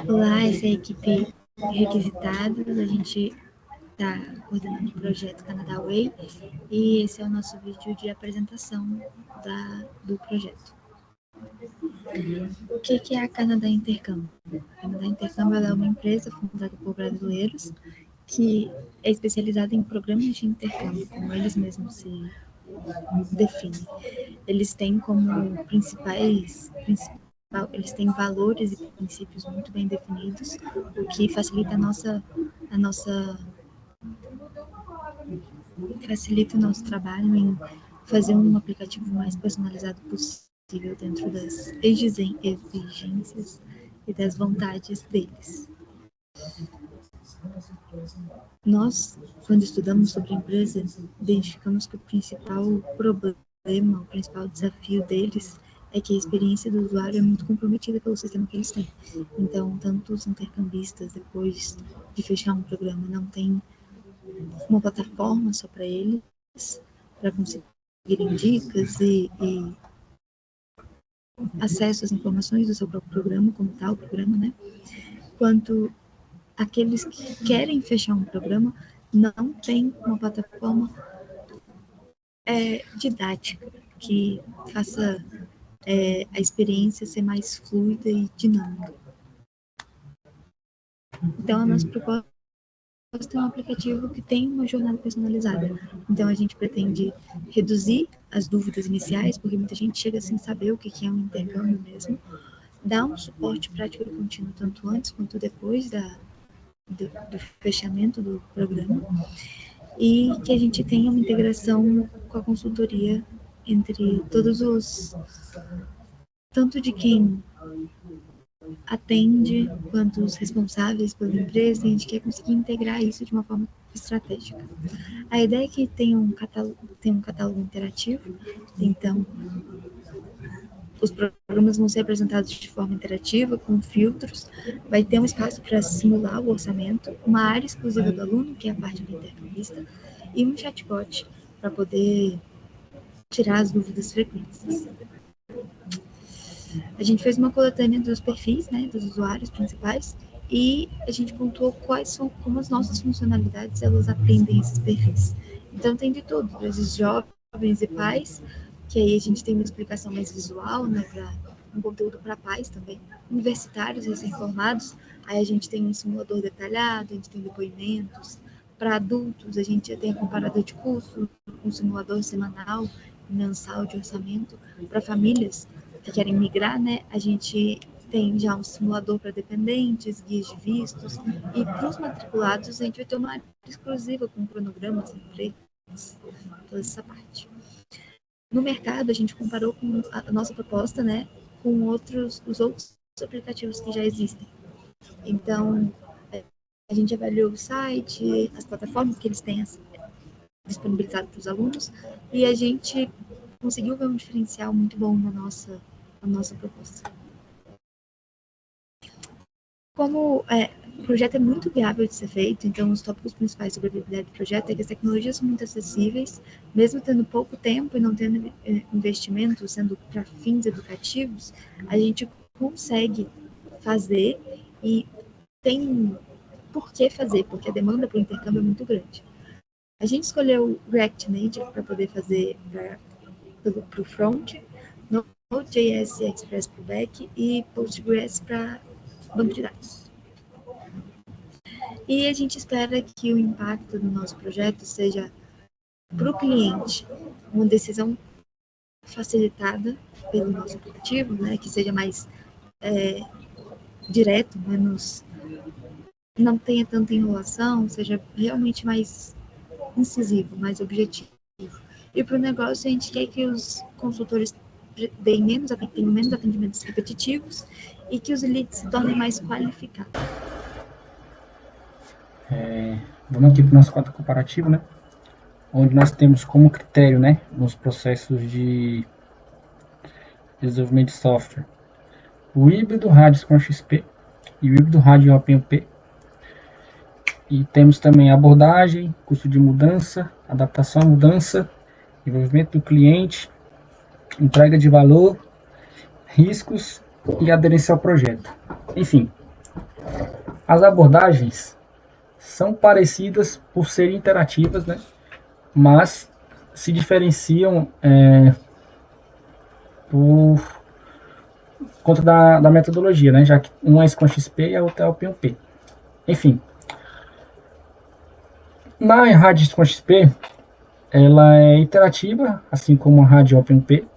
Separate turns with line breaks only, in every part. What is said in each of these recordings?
Olá, essa é a equipe Requisitados. A gente está coordenando o projeto Canadá Way e esse é o nosso vídeo de apresentação do projeto. O que é a Canadá Intercâmbio? A Canadá Intercâmbio é uma empresa fundada por brasileiros que é especializada em programas de intercâmbio, como eles mesmos se definem. Eles têm como eles têm valores e princípios muito bem definidos, o que facilita facilita o nosso trabalho em fazer um aplicativo mais personalizado possível dentro das exigências e das vontades deles. Nós, quando estudamos sobre a empresa, identificamos que o principal problema, o principal desafio deles é que a experiência do usuário é muito comprometida pelo sistema que eles têm. Então, tanto os intercambistas, depois de fechar um programa, não tem uma plataforma só para eles, para conseguirem dicas e acesso às informações do seu próprio programa, como tal o programa, né? Quanto aqueles que querem fechar um programa não têm uma plataforma didática que faça a experiência ser mais fluida e dinâmica. Então, a nossa proposta é um aplicativo que tem uma jornada personalizada. Então, a gente pretende reduzir as dúvidas iniciais, porque muita gente chega sem saber o que é um intercâmbio mesmo, dar um suporte prático e contínuo tanto antes quanto depois do fechamento do programa, e que a gente tenha uma integração com a consultoria entre tanto de quem atende quanto os responsáveis pela empresa, e a gente quer conseguir integrar isso de uma forma estratégica. A ideia é que tenha um catálogo interativo, então os programas vão ser apresentados de forma interativa, com filtros, vai ter um espaço para simular o orçamento, uma área exclusiva do aluno, que é a parte do intercambista, e um chatbot para poder tirar as dúvidas frequentes. A gente fez uma coletânea dos perfis, né, dos usuários principais, e a gente pontuou como as nossas funcionalidades elas aprendem esses perfis. Então tem de tudo, às vezes jovens e pais, que aí a gente tem uma explicação mais visual, né, para um conteúdo para pais também, universitários recém-formados, aí a gente tem um simulador detalhado, a gente tem depoimentos. Para adultos, a gente já tem a comparador de custo, um simulador semanal, mensal de orçamento. Para famílias que querem migrar, né, a gente tem já um simulador para dependentes, guias de vistos, e para os matriculados a gente vai ter uma área exclusiva com cronogramas, empregos, toda essa parte. No mercado, a gente comparou com a nossa proposta, né, com os outros aplicativos que já existem. Então, a gente avaliou o site, as plataformas que eles têm disponibilizado para os alunos, e a gente conseguiu ver um diferencial muito bom na nossa proposta. Como o projeto é muito viável de ser feito, então os tópicos principais sobre a viabilidade do projeto é que as tecnologias são muito acessíveis, mesmo tendo pouco tempo e não tendo investimento, sendo para fins educativos, a gente consegue fazer e tem por que fazer, porque a demanda por intercâmbio é muito grande. A gente escolheu React Native para poder fazer para o front, Node.js e Express para o back e Postgres para banco de dados. E a gente espera que o impacto do nosso projeto seja para o cliente uma decisão facilitada pelo nosso aplicativo, né, que seja mais direto, não tenha tanta enrolação, seja realmente mais incisivo, mais objetivo. E para o negócio, a gente quer que os consultores tenham menos atendimentos repetitivos e que os leads se tornem mais qualificados.
Vamos aqui para o nosso quadro comparativo, né? Onde nós temos como critério, né, nos processos de desenvolvimento de software, o híbrido Radius com XP e o híbrido Radius OpenUP. E temos também abordagem, custo de mudança, adaptação à mudança, envolvimento do cliente, entrega de valor, riscos e aderência ao projeto. Enfim, As abordagens são parecidas por serem interativas, né? Mas se diferenciam por conta da metodologia, né? Já que uma é com XP e a outra é OpenP. Enfim, na rádio com XP, ela é interativa, assim como a rádio OpenP,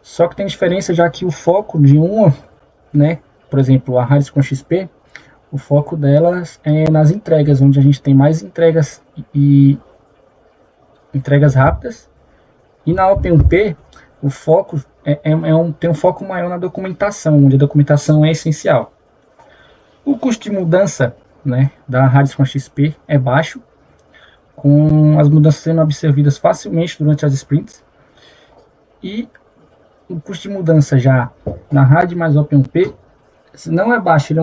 só que tem diferença já que o foco de uma, né? Por exemplo, a rádio com XP, o foco delas é nas entregas, onde a gente tem mais entregas e entregas rápidas. E na OpenP, o foco tem um foco maior na documentação, onde a documentação é essencial. O custo de mudança, né, da Radisson XP é baixo, com as mudanças sendo absorvidas facilmente durante as sprints. E o custo de mudança já na RAD mais OpenP não é baixo,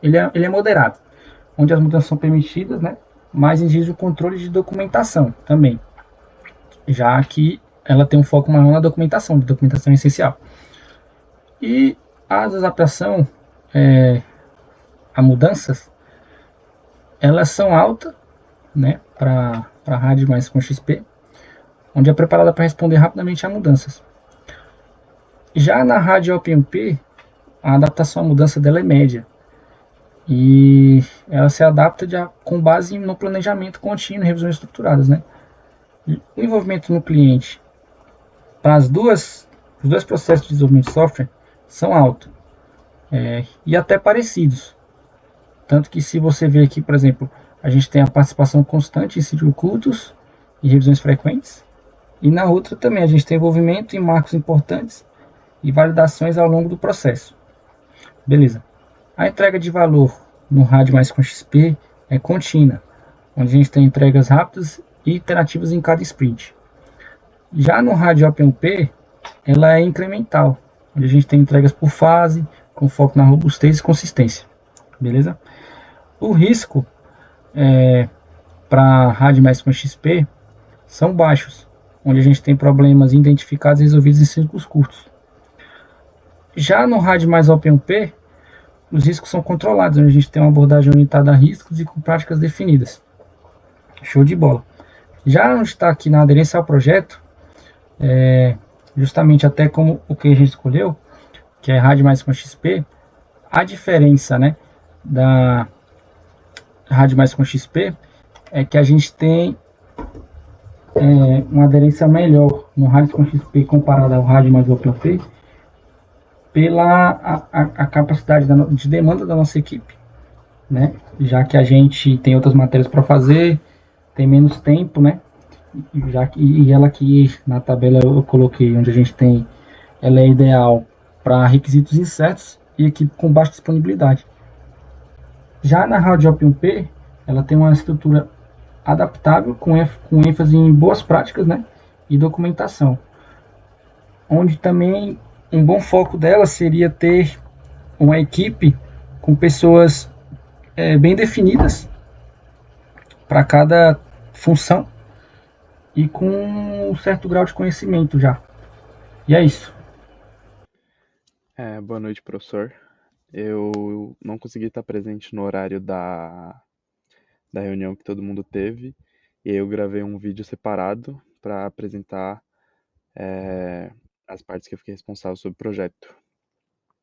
ele é moderado, onde as mudanças são permitidas, né, mas exige o controle de documentação também, já que ela tem um foco maior na documentação, de documentação essencial. E a adaptação a mudanças, elas são altas, né, para a rádio mais com XP, onde é preparada para responder rapidamente a mudanças. Já na rádio OpenP, a adaptação à mudança dela é média e ela se adapta com base no planejamento contínuo e revisões estruturadas, né? O envolvimento no cliente para os dois processos de desenvolvimento de software são altos e até parecidos. Tanto que se você ver aqui, por exemplo, a gente tem a participação constante em ciclos cultos e revisões frequentes. E na outra também a gente tem envolvimento em marcos importantes e validações ao longo do processo. Beleza. A entrega de valor no rádio mais com XP é contínua, onde a gente tem entregas rápidas e iterativas em cada sprint. Já no rádio OpenP, ela é incremental, onde a gente tem entregas por fase, com foco na robustez e consistência. Beleza? O risco para rádio mais com XP são baixos, onde a gente tem problemas identificados e resolvidos em ciclos curtos. Já no rádio mais OpenP, os riscos são controlados, onde a gente tem uma abordagem orientada a riscos e com práticas definidas. Show de bola. Já onde está aqui na aderência ao projeto, justamente até como o que a gente escolheu, que é rádio mais com XP, a diferença, né, da rádio mais com XP é que a gente tem uma aderência melhor no rádio com XP comparado ao rádio mais OpenP pela a capacidade de demanda da nossa equipe, né? Já que a gente tem outras matérias para fazer, tem menos tempo, né? E ela aqui na tabela eu coloquei onde a gente tem, ela é ideal para requisitos incertos e equipe com baixa disponibilidade. Já na Rádio OpenP, ela tem uma estrutura adaptável com ênfase em boas práticas, né? E documentação. Onde também um bom foco dela seria ter uma equipe com pessoas bem definidas para cada função e com um certo grau de conhecimento já. E é isso.
Boa noite, professor. Eu não consegui estar presente no horário da reunião que todo mundo teve, e aí eu gravei um vídeo separado para apresentar as partes que eu fiquei responsável sobre o projeto,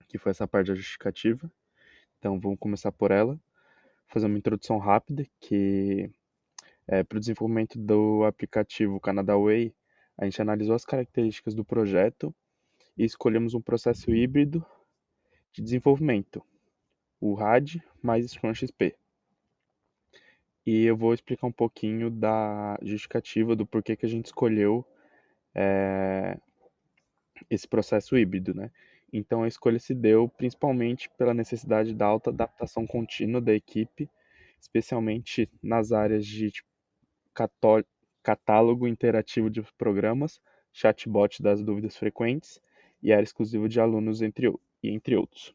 que foi essa parte da justificativa. Então, vamos começar por ela, fazer uma introdução rápida, que para o desenvolvimento do aplicativo Canada Way, a gente analisou as características do projeto e escolhemos um processo híbrido de desenvolvimento, o RAD mais Scrum XP. E eu vou explicar um pouquinho da justificativa do porquê que a gente escolheu esse processo híbrido, né? Então a escolha se deu principalmente pela necessidade da alta adaptação contínua da equipe, especialmente nas áreas de catálogo interativo de programas, chatbot das dúvidas frequentes e área exclusiva de alunos, entre outros.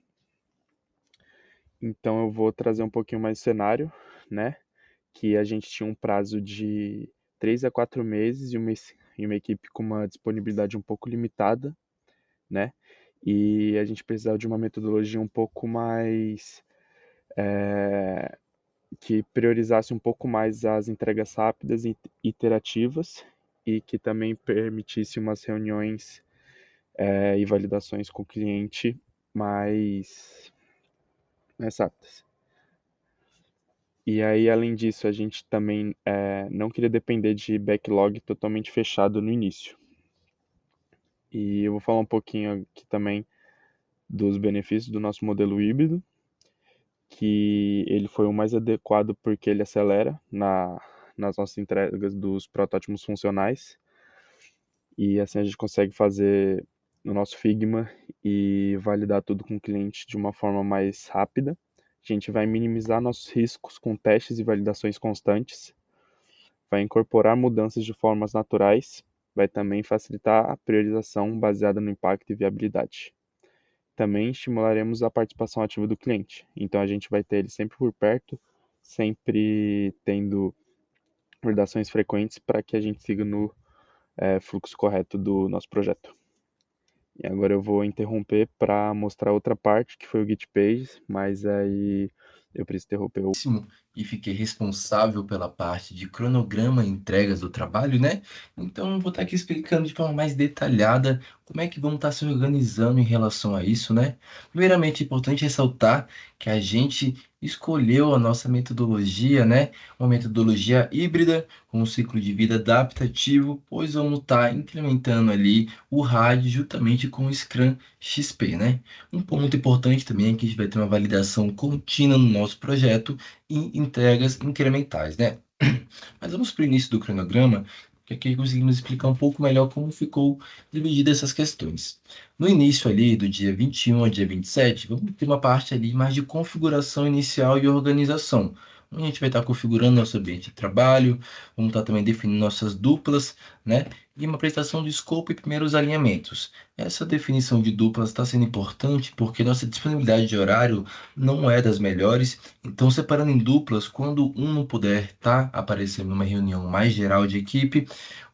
Então eu vou trazer um pouquinho mais de cenário, né? Que a gente tinha um prazo de 3 a 4 meses e uma equipe com uma disponibilidade um pouco limitada, né? E a gente precisava de uma metodologia um pouco mais que priorizasse um pouco mais as entregas rápidas e iterativas e que também permitisse umas reuniões e validações com o cliente mais rápidas. E aí, além disso, a gente também não queria depender de backlog totalmente fechado no início. E eu vou falar um pouquinho aqui também dos benefícios do nosso modelo híbrido, que ele foi o mais adequado porque ele acelera nas nossas entregas dos protótipos funcionais. E assim a gente consegue fazer no nosso Figma e validar tudo com o cliente de uma forma mais rápida. A gente vai minimizar nossos riscos com testes e validações constantes, vai incorporar mudanças de formas naturais, vai também facilitar a priorização baseada no impacto e viabilidade. Também estimularemos a participação ativa do cliente, então a gente vai ter ele sempre por perto, sempre tendo validações frequentes para que a gente siga no fluxo correto do nosso projeto. E agora eu vou interromper para mostrar outra parte, que foi o Git Pages, mas aí eu preciso interromper o
e fiquei responsável pela parte de cronograma e entregas do trabalho, né? Então, vou estar aqui explicando de forma mais detalhada como é que vamos estar se organizando em relação a isso, né? Primeiramente, é importante ressaltar que a gente escolheu a nossa metodologia, né? Uma metodologia híbrida, com um ciclo de vida adaptativo, pois vamos estar implementando ali o RAD juntamente com o Scrum XP, né? Um ponto importante também é que a gente vai ter uma validação contínua no nosso projeto e entregas incrementais, né? Mas vamos para o início do cronograma, que aqui conseguimos explicar um pouco melhor como ficou dividida essas questões. No início ali, do dia 21 ao dia 27, vamos ter uma parte ali mais de configuração inicial e organização. A gente vai estar configurando nosso ambiente de trabalho, vamos estar também definindo nossas duplas, né? E uma apresentação de escopo e primeiros alinhamentos. Essa definição de duplas está sendo importante porque nossa disponibilidade de horário não é das melhores, então separando em duplas, quando um não puder estar aparecendo numa reunião mais geral de equipe,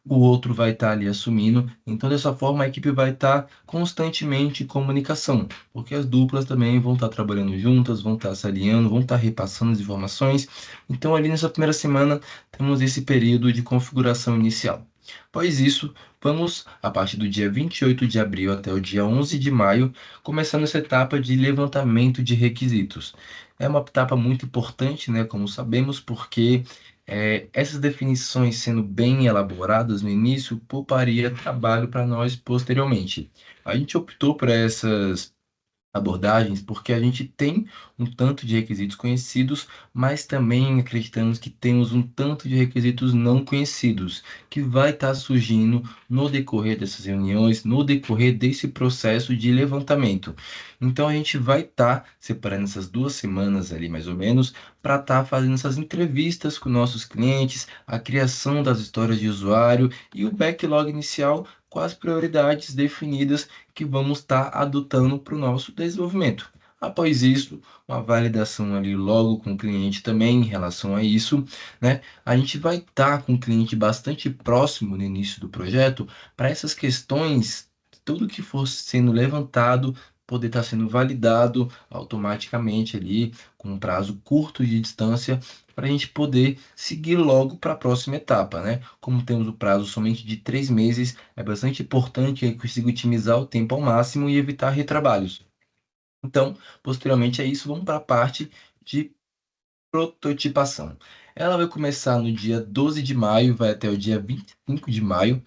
o outro vai estar ali assumindo. Então, dessa forma, a equipe vai estar constantemente em comunicação, porque as duplas também vão estar trabalhando juntas, vão estar se alinhando, vão estar repassando as informações. Então, ali nessa primeira semana, temos esse período de configuração inicial. Após isso, vamos, a partir do dia 28 de abril até o dia 11 de maio, começando essa etapa de levantamento de requisitos. É uma etapa muito importante, né, como sabemos, porque essas definições sendo bem elaboradas no início pouparia trabalho para nós posteriormente. A gente optou por essas abordagens, porque a gente tem um tanto de requisitos conhecidos, mas também acreditamos que temos um tanto de requisitos não conhecidos, que vai estar surgindo no decorrer dessas reuniões, no decorrer desse processo de levantamento. Então a gente vai estar separando essas 2 semanas ali, mais ou menos, para estar fazendo essas entrevistas com nossos clientes, a criação das histórias de usuário e o backlog inicial com as prioridades definidas que vamos estar adotando para o nosso desenvolvimento. Após isso, uma validação ali logo com o cliente também em relação a isso, né? A gente vai estar com o cliente bastante próximo no início do projeto para essas questões, tudo que for sendo levantado, poder estar sendo validado automaticamente ali, com um prazo curto de distância, para a gente poder seguir logo para a próxima etapa, né? Como temos o prazo somente de 3 meses, é bastante importante que eu consiga otimizar o tempo ao máximo e evitar retrabalhos. Então, posteriormente a isso, vamos para a parte de prototipação. Ela vai começar no dia 12 de maio, vai até o dia 25 de maio,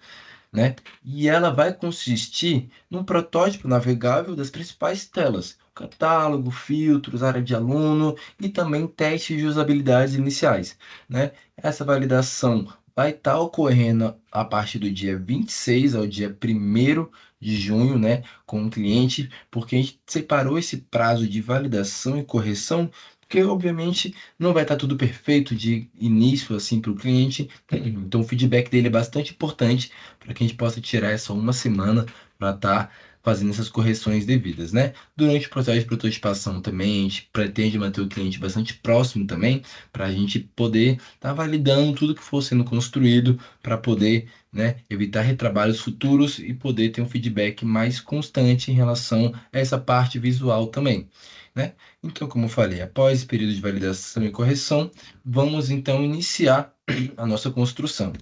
né? E ela vai consistir num protótipo navegável das principais telas, catálogo, filtros, área de aluno e também testes de usabilidade iniciais, né? Essa validação vai estar ocorrendo a partir do dia 26 ao dia 1º de junho, né, com o cliente, porque a gente separou esse prazo de validação e correção, porque obviamente não vai estar tudo perfeito de início assim para o cliente, então o feedback dele é bastante importante para que a gente possa tirar essa 1 semana para estar fazendo essas correções devidas, né? Durante o processo de prototipação também, a gente pretende manter o cliente bastante próximo também, para a gente poder estar validando tudo que for sendo construído, para poder, né, evitar retrabalhos futuros e poder ter um feedback mais constante em relação a essa parte visual também, né? Então, como eu falei, após esse período de validação e correção, vamos então iniciar a nossa construção.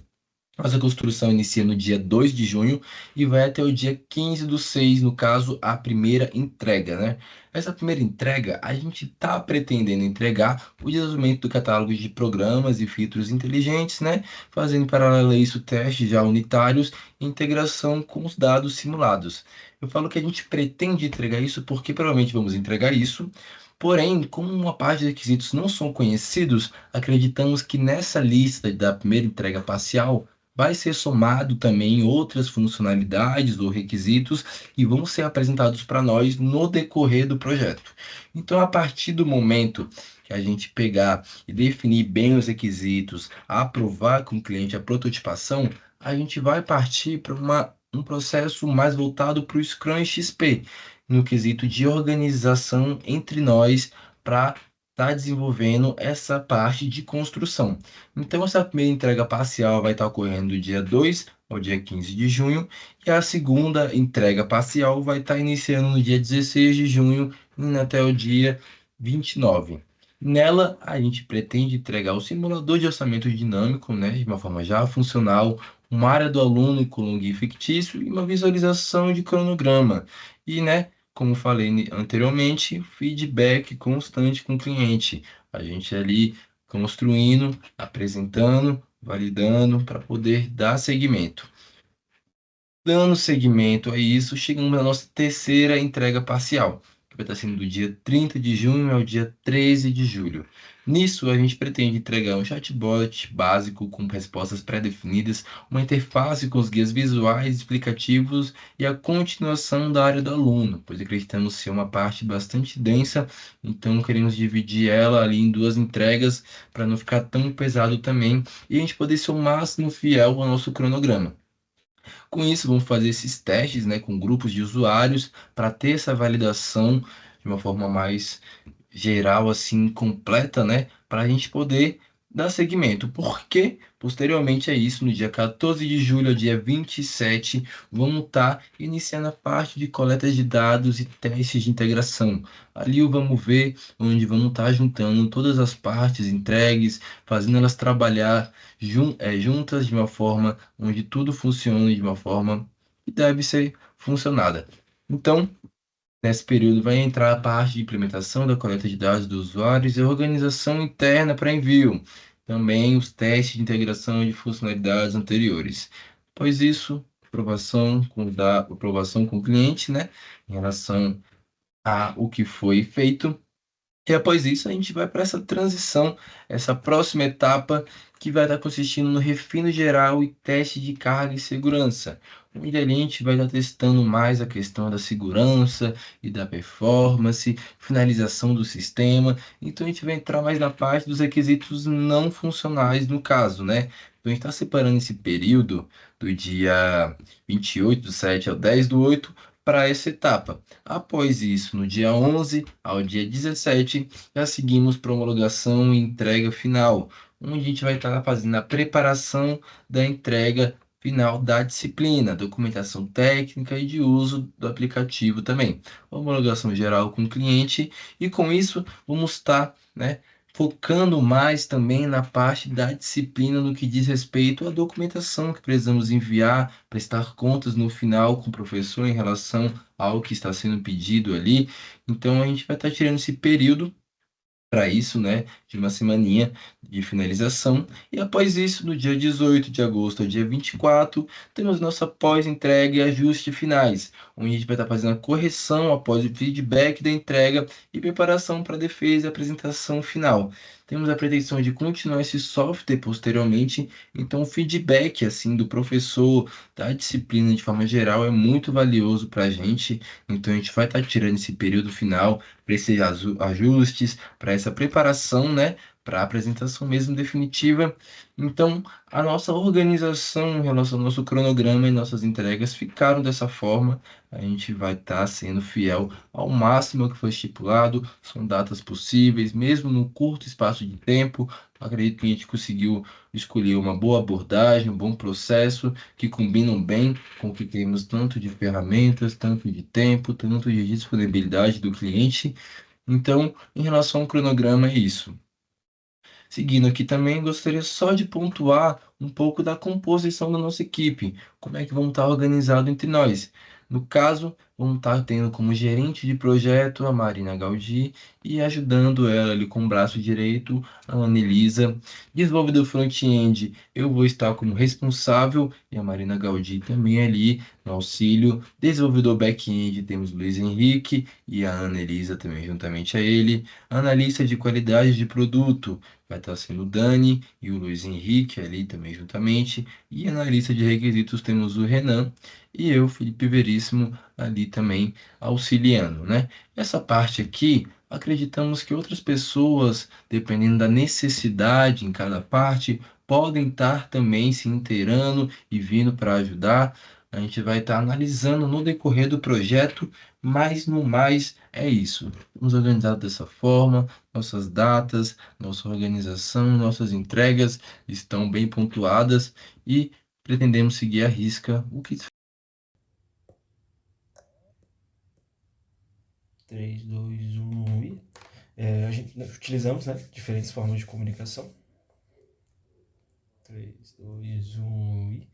Nossa construção inicia no dia 2 de junho e vai até o dia 15/6, no caso, a primeira entrega, né? Essa primeira entrega, a gente está pretendendo entregar o desenvolvimento do catálogo de programas e filtros inteligentes, né? Fazendo em paralelo a isso testes já unitários e integração com os dados simulados. Eu falo que a gente pretende entregar isso porque provavelmente vamos entregar isso. Porém, como uma parte dos requisitos não são conhecidos, acreditamos que nessa lista da primeira entrega parcial vai ser somado também outras funcionalidades ou requisitos e vão ser apresentados para nós no decorrer do projeto. Então, a partir do momento que a gente pegar e definir bem os requisitos, aprovar com o cliente a prototipação, a gente vai partir para um processo mais voltado para o Scrum XP, no quesito de organização entre nós para estar desenvolvendo essa parte de construção. Então, essa primeira entrega parcial vai estar ocorrendo do dia 2 ao dia 15 de junho, e a segunda entrega parcial vai estar iniciando no dia 16 de junho, indo até o dia 29. Nela, a gente pretende entregar o simulador de orçamento dinâmico, né, de uma forma já funcional, uma área do aluno com login fictício e uma visualização de cronograma. E, né, como falei anteriormente, feedback constante com o cliente. A gente ali construindo, apresentando, validando para poder dar seguimento. Dando seguimento a isso, chegamos à nossa terceira entrega parcial, que vai estar sendo do dia 30 de junho ao dia 13 de julho. Nisso, a gente pretende entregar um chatbot básico com respostas pré-definidas, uma interface com os guias visuais explicativos e a continuação da área do aluno, pois acreditamos ser uma parte bastante densa, então queremos dividir ela ali em duas entregas para não ficar tão pesado também e a gente poder ser o máximo fiel ao nosso cronograma. Com isso, vamos fazer esses testes, né, com grupos de usuários para ter essa validação de uma forma mais geral, assim, completa, né, para a gente poder dar seguimento. Porque, posteriormente a isso, no dia 14 de julho ao dia 27, vamos estar iniciando a parte de coleta de dados e testes de integração. Ali vamos ver onde vamos estar juntando todas as partes entregues, fazendo elas trabalhar juntas de uma forma onde tudo funcione de uma forma que deve ser funcionada. Então, nesse período vai entrar a parte de implementação da coleta de dados dos usuários e organização interna para envio. Também os testes de integração de funcionalidades anteriores. Após isso, aprovação com o cliente, né, em relação a o que foi feito. E após isso, a gente vai para essa transição, essa próxima etapa, que vai estar consistindo no refino geral e teste de carga e segurança, onde a gente vai estar testando mais a questão da segurança e da performance, finalização do sistema. Então, a gente vai entrar mais na parte dos requisitos não funcionais, no caso, né? Então, a gente está separando esse período do dia 28/7 ao 10/8 para essa etapa. Após isso, no dia 11 ao dia 17, já seguimos para homologação e entrega final, onde a gente vai estar fazendo a preparação da entrega final da disciplina, documentação técnica e de uso do aplicativo também. Homologação geral com o cliente e com isso vamos estar, né, focando mais também na parte da disciplina no que diz respeito à documentação que precisamos enviar, prestar contas no final com o professor em relação ao que está sendo pedido ali. Então a gente vai estar tirando esse período para isso, né, de uma semaninha de finalização. E após isso, no dia 18 de agosto ao dia 24, temos nossa pós-entrega e ajuste finais, onde a gente vai estar fazendo a correção após o feedback da entrega e preparação para a defesa e apresentação final. Temos a pretensão de continuar esse software posteriormente, então o feedback assim do professor, da disciplina de forma geral é muito valioso para a gente, então a gente vai estar tirando esse período final para esses ajustes, para essa preparação, né, para a apresentação mesmo definitiva. Então, a nossa organização em relação ao nosso cronograma e nossas entregas ficaram dessa forma. A gente vai estar sendo fiel ao máximo que foi estipulado, são datas possíveis, mesmo num curto espaço de tempo. Acredito que a gente conseguiu escolher uma boa abordagem, um bom processo, que combinam bem com o que temos tanto de ferramentas, tanto de tempo, tanto de disponibilidade do cliente. Então, em relação ao cronograma, é isso. Seguindo aqui também, gostaria só de pontuar um pouco da composição da nossa equipe, como é que vamos estar organizados entre nós. No caso, vamos estar tendo como gerente de projeto a Marina Gaudí e ajudando ela ali com o braço direito, a Anelisa. Desenvolvedor front-end, eu vou estar como responsável e a Marina Gaudí também ali no auxílio. Desenvolvedor back-end, temos o Luiz Henrique e a Anelisa também juntamente a ele. Analista de qualidade de produto, vai estar sendo o Dani e o Luiz Henrique ali também juntamente. E na lista de requisitos temos o Renan e eu, Felipe Veríssimo, ali também auxiliando, né? Essa parte aqui, acreditamos que outras pessoas, dependendo da necessidade em cada parte, podem estar também se inteirando e vindo para ajudar. A gente vai estar analisando no decorrer do projeto, mas no mais é isso. Vamos organizar dessa forma, nossas datas, nossa organização, nossas entregas estão bem pontuadas e pretendemos seguir à risca o que
3, 2, 1 e... a gente utilizamos, né, diferentes formas de comunicação. 3, 2, 1 e...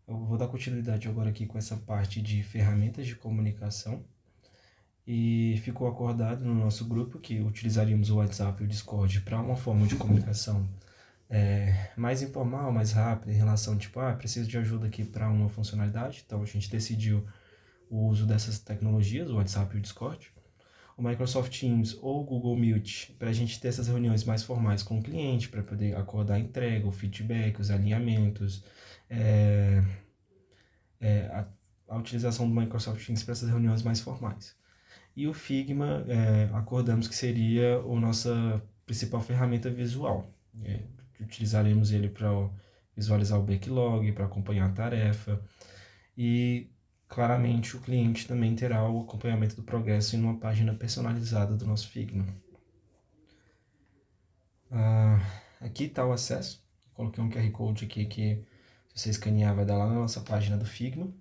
Eu vou dar continuidade agora aqui com essa parte de ferramentas de comunicação. E ficou acordado no nosso grupo que utilizaríamos o WhatsApp e o Discord para uma forma de comunicação mais informal, mais rápida, em relação, tipo, preciso de ajuda aqui para uma funcionalidade. Então a gente decidiu o uso dessas tecnologias, o WhatsApp e o Discord. O Microsoft Teams ou o Google Meet, para a gente ter essas reuniões mais formais com o cliente, para poder acordar a entrega, o feedback, os alinhamentos, a utilização do Microsoft Teams para essas reuniões mais formais. E o Figma, acordamos que seria a nossa principal ferramenta visual. Utilizaremos ele para visualizar o backlog, para acompanhar a tarefa. E, claramente, o cliente também terá o acompanhamento do progresso em uma página personalizada do nosso Figma. Aqui está o acesso. Coloquei um QR Code aqui que, se você escanear, vai dar lá na nossa página do Figma.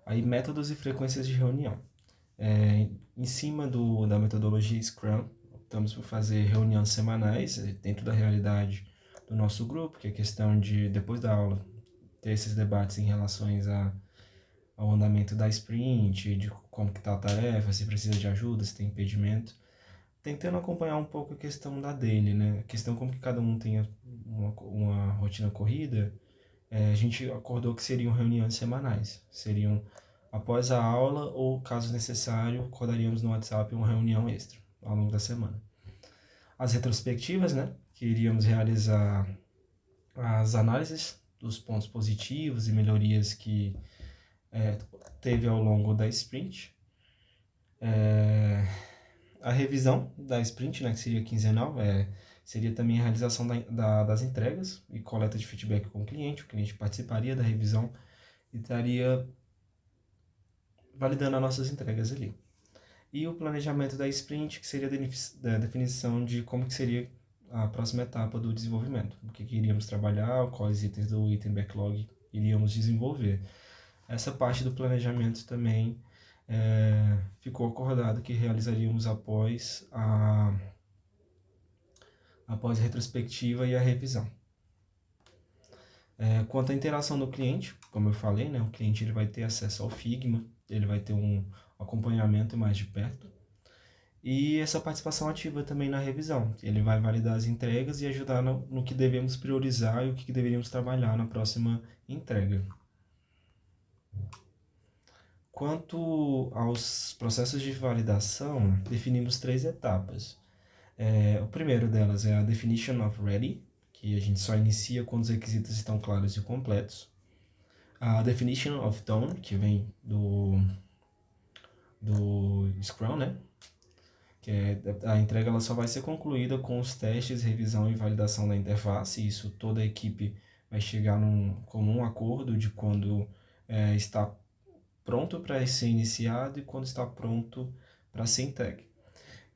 Aí, métodos e frequências de reunião. Em cima da metodologia Scrum, optamos por fazer reuniões semanais dentro da realidade do nosso grupo, que é questão de, depois da aula, ter esses debates em relação ao andamento da sprint, de como que está a tarefa, se precisa de ajuda, se tem impedimento. Tentando acompanhar um pouco a questão da daily, né? A questão como que cada um tenha uma rotina corrida, a gente acordou que seriam reuniões semanais. Seriam após a aula ou, caso necessário, acordaríamos no WhatsApp uma reunião extra ao longo da semana. As retrospectivas, né? Que iríamos realizar as análises dos pontos positivos e melhorias que teve ao longo da sprint. A revisão da sprint, né, que seria quinzenal, seria também a realização das entregas e coleta de feedback com o cliente participaria da revisão e estaria validando as nossas entregas ali. E o planejamento da sprint, que seria a definição de como que seria a próxima etapa do desenvolvimento, o que iríamos trabalhar, quais itens do item backlog iríamos desenvolver. Essa parte do planejamento também ficou acordado que realizaríamos após a retrospectiva e a revisão. Quanto à interação do cliente, como eu falei, né, o cliente ele vai ter acesso ao Figma, ele vai ter um acompanhamento mais de perto, e essa participação ativa também na revisão. Ele vai validar as entregas e ajudar no que devemos priorizar e o que deveríamos trabalhar na próxima entrega. Quanto aos processos de validação, definimos 3 etapas. O primeiro delas é a Definition of Ready, que a gente só inicia quando os requisitos estão claros e completos. A Definition of Done, que vem do Scrum, né? Que a entrega ela só vai ser concluída com os testes, revisão e validação da interface. Isso toda a equipe vai chegar num comum acordo de quando está pronto para ser iniciado e quando está pronto para ser entregue.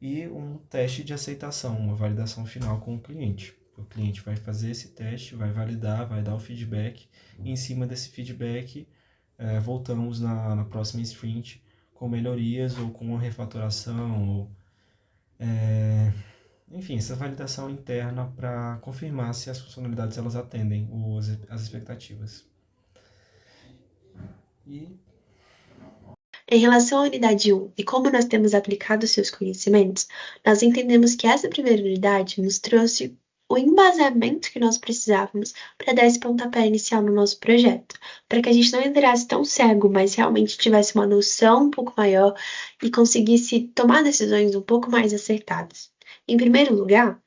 E um teste de aceitação, uma validação final com o cliente. O cliente vai fazer esse teste, vai validar, vai dar o feedback, e em cima desse feedback voltamos na próxima sprint com melhorias ou com uma refatoração, ou, enfim, essa validação interna para confirmar se as funcionalidades elas atendem as expectativas. E
Em relação à unidade 1 e como nós temos aplicado seus conhecimentos, nós entendemos que essa primeira unidade nos trouxe o embasamento que nós precisávamos para dar esse pontapé inicial no nosso projeto, para que a gente não entrasse tão cego, mas realmente tivesse uma noção um pouco maior e conseguisse tomar decisões um pouco mais acertadas. Em primeiro lugar,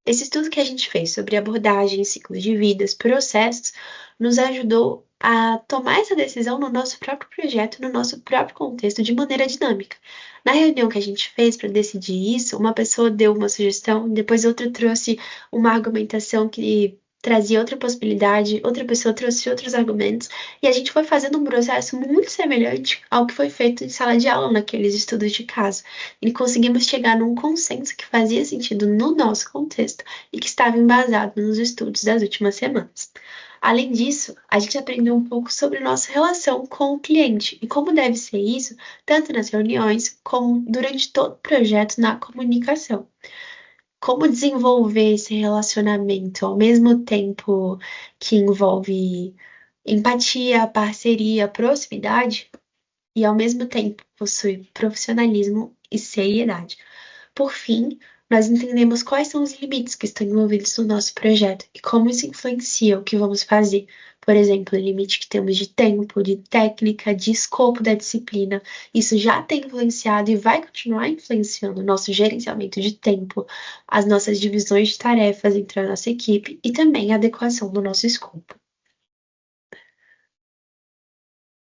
esse estudo que a gente fez sobre abordagem, ciclos de vidas, processos, nos ajudou a tomar essa decisão no nosso próprio projeto, no nosso próprio contexto, de maneira dinâmica. Na reunião que a gente fez para decidir isso, uma pessoa deu uma sugestão, depois outra trouxe uma argumentação que trazia outra possibilidade, outra pessoa trouxe outros argumentos, e a gente foi fazendo um processo muito semelhante ao que foi feito em sala de aula naqueles estudos de caso. E conseguimos chegar num consenso que fazia sentido no nosso contexto e que estava embasado nos estudos das últimas semanas. Além disso, a gente aprendeu um pouco sobre nossa relação com o cliente e como deve ser isso, tanto nas reuniões como durante todo o projeto na comunicação. Como desenvolver esse relacionamento ao mesmo tempo que envolve empatia, parceria, proximidade e ao mesmo tempo possui profissionalismo e seriedade. Por fim, nós entendemos quais são os limites que estão envolvidos no nosso projeto e como isso influencia o que vamos fazer. Por exemplo, o limite que temos de tempo, de técnica, de escopo da disciplina. Isso já tem influenciado e vai continuar influenciando o nosso gerenciamento de tempo, as nossas divisões de tarefas entre a nossa equipe e também a adequação do nosso escopo.